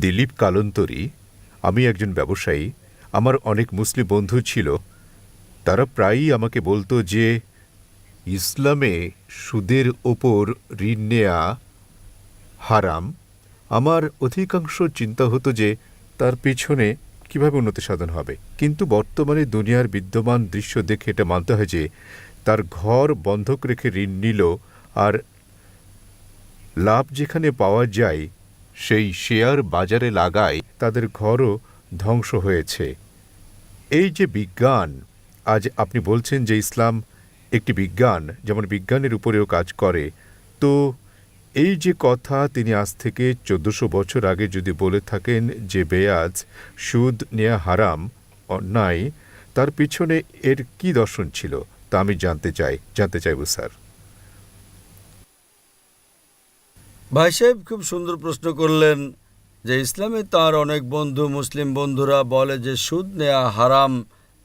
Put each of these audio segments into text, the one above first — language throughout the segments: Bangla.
দিলীপ কালন্তরি। আমি একজন ব্যবসায়ী। আমার অনেক মুসলিম বন্ধু ছিল। তারা প্রায়ই আমাকে বলতো যে ইসলামে সুদের ওপর ঋণ নেয়া হারাম। আমার অধিকাংশ চিন্তা হতো যে তার পেছনে কিভাবে উন্নতি সাধন হবে। কিন্তু বর্তমানে দুনিয়ার বিদ্যমান দৃশ্য দেখে এটা মানতে হয় যে তার ঘর বন্ধক রেখে ঋণ নিল, আর লাভ যেখানে পাওয়া যায় সেই শেয়ার বাজারে লাগায় তাদের ঘরও ধ্বংস হয়েছে। এই যে বিজ্ঞান, আজ আপনি বলছেন যে ইসলাম একটি বিজ্ঞান, যেমন বিজ্ঞানের উপরেও কাজ করে, তো এই যে কথা তিনি আজ থেকে ১৪০০ বছর আগে যদি বলে থাকেন যে বেয়াজ সুদ নেয়া হারাম, অন্যায়, তার পিছনে এর কি দর্শন ছিল তা আমি জানতে চাইব স্যার। ভাই সাহেব খুব সুন্দর প্রশ্ন করলেন যে ইসলামে তার অনেক বন্ধু মুসলিম বন্ধুরা বলে যে সুদ নেয়া হারাম।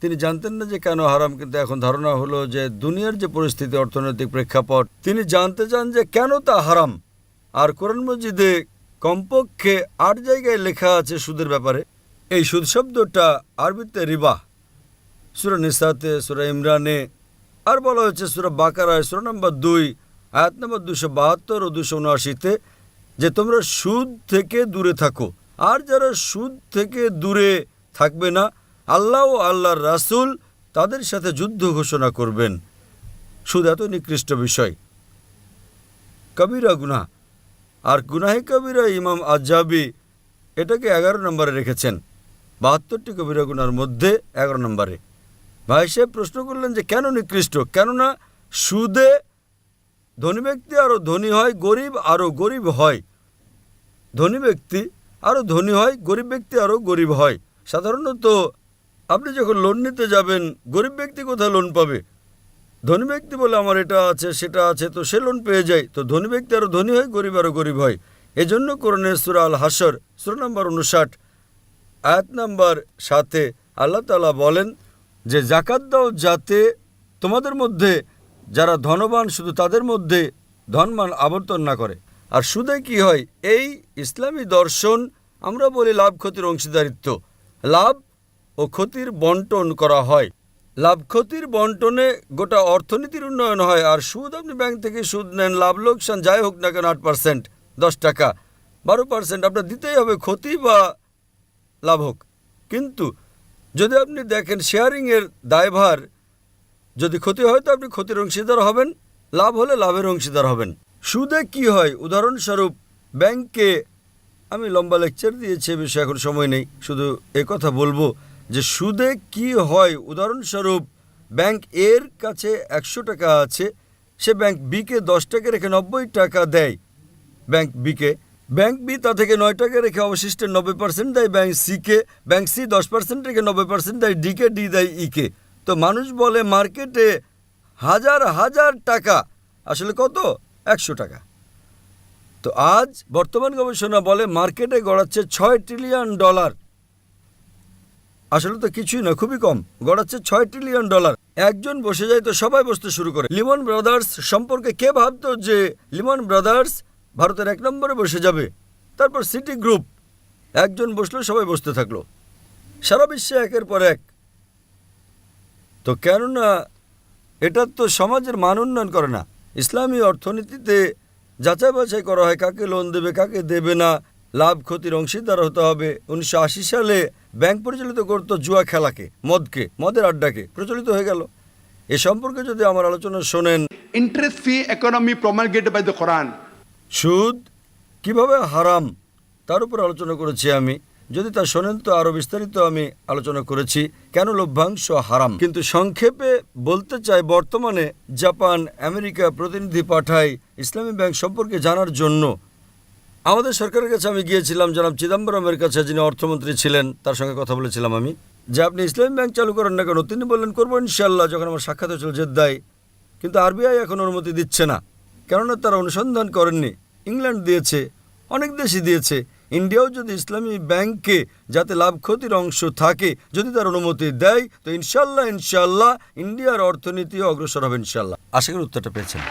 তিনি জানতেন না যে কেন হারাম, কিন্তু এখন ধারণা হলো যে দুনিয়ার যে পরিস্থিতি, অর্থনৈতিক প্রেক্ষাপট, তিনি জানতে চান যে কেন তা হারাম। আর কোরআন মজিদে কমপক্ষে ৮ জায়গায় লেখা আছে সুদের ব্যাপারে। এই সুদ শব্দটা আরবিতে রিবা, সূরা নিসাতে, সূরা ইমরানে, আর বলা হয়েছে সূরা বাকারায় সূরা নম্বর ২ আয়াত নম্বর ২৭২ ও ২৭৯-তে যে তোমরা সুদ থেকে দূরে থাকো। আর যারা সুদ থেকে দূরে থাকবে না, আল্লাহ ও আল্লাহর রাসূল তাদের সাথে যুদ্ধ ঘোষণা করবেন। সুদ এত নিকৃষ্ট বিষয়, কবিরা গুনাহ। আর গুনাহে কবিরা ইমাম আজ্জাবি এটাকে ১১ নম্বরে রেখেছেন, ৭২টি কবিরা গুনার মধ্যে ১১ নম্বরে। ভাই সাহেব প্রশ্ন করলেন যে কেন নিকৃষ্ট? কেননা সুদে ধনী ব্যক্তি আরও ধনী হয়, গরিব আরও গরিব হয়। ধনী ব্যক্তি আরও ধনী হয়, গরিব ব্যক্তি আরও গরিব হয়। সাধারণত আপনি যখন লোন নিতে যাবেন, গরিব ব্যক্তি কোথায় লোন পাবে? ধনী ব্যক্তি বলে আমার এটা আছে সেটা আছে, তো সে লোন পেয়ে যায়। তো ধনী ব্যক্তি আরও ধনী হয়, গরিব আরও গরিব হয়। এজন্য কোরআনের সূরা আল হাসর সূরা নম্বর ৫৯ আয়াত নম্বর ৭-এ আল্লাহ তাআলা বলেন যে যাকাত দাও যাতে তোমাদের মধ্যে যারা ধনবান শুধু তাদের মধ্যে ধনমান আবর্তন না করে। আর সুদে কি হয়? এই ইসলামী দর্শন, আমরা বলি লাভ ক্ষতির অংশীদারিত্ব। লাভ ও ক্ষতির বন্টন করা হয়। লাভ ক্ষতির বন্টনে গোটা অর্থনীতির উন্নয়ন হয়। আর সুদ, আপনি ব্যাংক থেকে সুদ নেন, লাভ লোকসান যাই হোক না কেন, ৮%, ১০ টাকা, ১২% আপনার দিতেই হবে, ক্ষতি বা লাভ হোক। কিন্তু যদি আপনি দেখেন শেয়ারিংয়ের দায়ভার, যদি ক্ষতি হয় তো আপনি ক্ষতির অংশীদার হবেন, লাভ হলে লাভের অংশীদার হবেন। সুদে কি হয়? উদাহরণস্বরূপ ব্যাংকে, আমি লম্বা লেকচার দিয়েছি এ বিষয়ে, এখন সময় নেই, শুধু কথা বলবো যে সুদে কি হয়। উদাহরণস্বরূপ ব্যাংক এর কাছে ১০০ টাকা আছে, সে ব্যাংক বিকে ১০ টাকা রেখে ৯০ টাকা দেয় ব্যাংক বিকে। ব্যাংক বি তা থেকে ৯ টাকা রেখে অবশিষ্টের ৯০% দেয় ব্যাংক সিকে। ব্যাংক সি ১০% রেখে ৯০% দেয় ডিকে, ডি দেয় ইকে। তো মানুষ বলে মার্কেটে হাজার হাজার টাকা, আসলে কত? ১০০ টাকা। তো আজ বর্তমান গবেষণা বলে মার্কেটে গড়াচ্ছে $৬ ট্রিলিয়ন। আসলে তো কিছুই না, খুবই কম, গড়াচ্ছে $৬ ট্রিলিয়ন। একজন বসে যায় তো সবাই বসতে শুরু করে। লিমন ব্রাদার্স সম্পর্কে কে ভাবতো যে লিমন ব্রাদার্স ভারতের ১ নম্বরে বসে যাবে? তারপর সিটি গ্রুপ, একজন বসলো সবাই বসতে থাকলো, সারা বিশ্বে একের পর এক। তো কেননা এটা তো সমাজের মান উন্নয়ন করে না। ইসলামী অর্থনীতিতে যাচাই বাছাই করা হয় কাকে লোন দেবে কাকে দেবে না, লাভ ক্ষতির অংশীদার হতে হবে। ১৯৮০ সালে ব্যাংক পরিচালিত করতো জুয়া খেলাকে, মদের আড্ডাকে, প্রচলিত হয়ে গেল। এ সম্পর্কে যদি আমার আলোচনা শোনেন, interest free economy promulgated by the Quran, সুদ কিভাবে হারাম তার উপর আলোচনা করেছি আমি। যদি তা শোনেন তো আরও বিস্তারিত আমি আলোচনা করেছি কেন লভ্যাংশ হারাম। কিন্তু সংক্ষেপে বলতে চাই, বর্তমানে জাপান, আমেরিকা প্রতিনিধি পাঠায় ইসলামী ব্যাংক সম্পর্কে জানার জন্য। আমাদের সরকারের কাছে আমি গিয়েছিলাম, জনাব চিদাম্বরমের কাছে, যিনি অর্থমন্ত্রী ছিলেন, তার সঙ্গে কথা বলেছিলাম আমি যে আপনি ইসলামী ব্যাংক চালু করেন না কেন? তিনি বললেন করবো ইনশাল্লাহ, যখন আমার সাক্ষাৎ হয়েছিল জেদ্দায়। কিন্তু আরবিআই এখন অনুমতি দিচ্ছে না, কেননা তারা অনুসন্ধান করেননি। ইংল্যান্ড দিয়েছে, অনেক দেশই দিয়েছে। ইন্ডিয়াও যদি ইসলামী ব্যাংকে যাতে লাভ ক্ষতির অংশ থাকে, যদি তার অনুমতি দেয়, তো ইনশাল্লাহ ইন্ডিয়ার অর্থনীতি অগ্রসর হবে ইনশাল্লাহ। আশা করি উত্তরটা পেয়েছেন।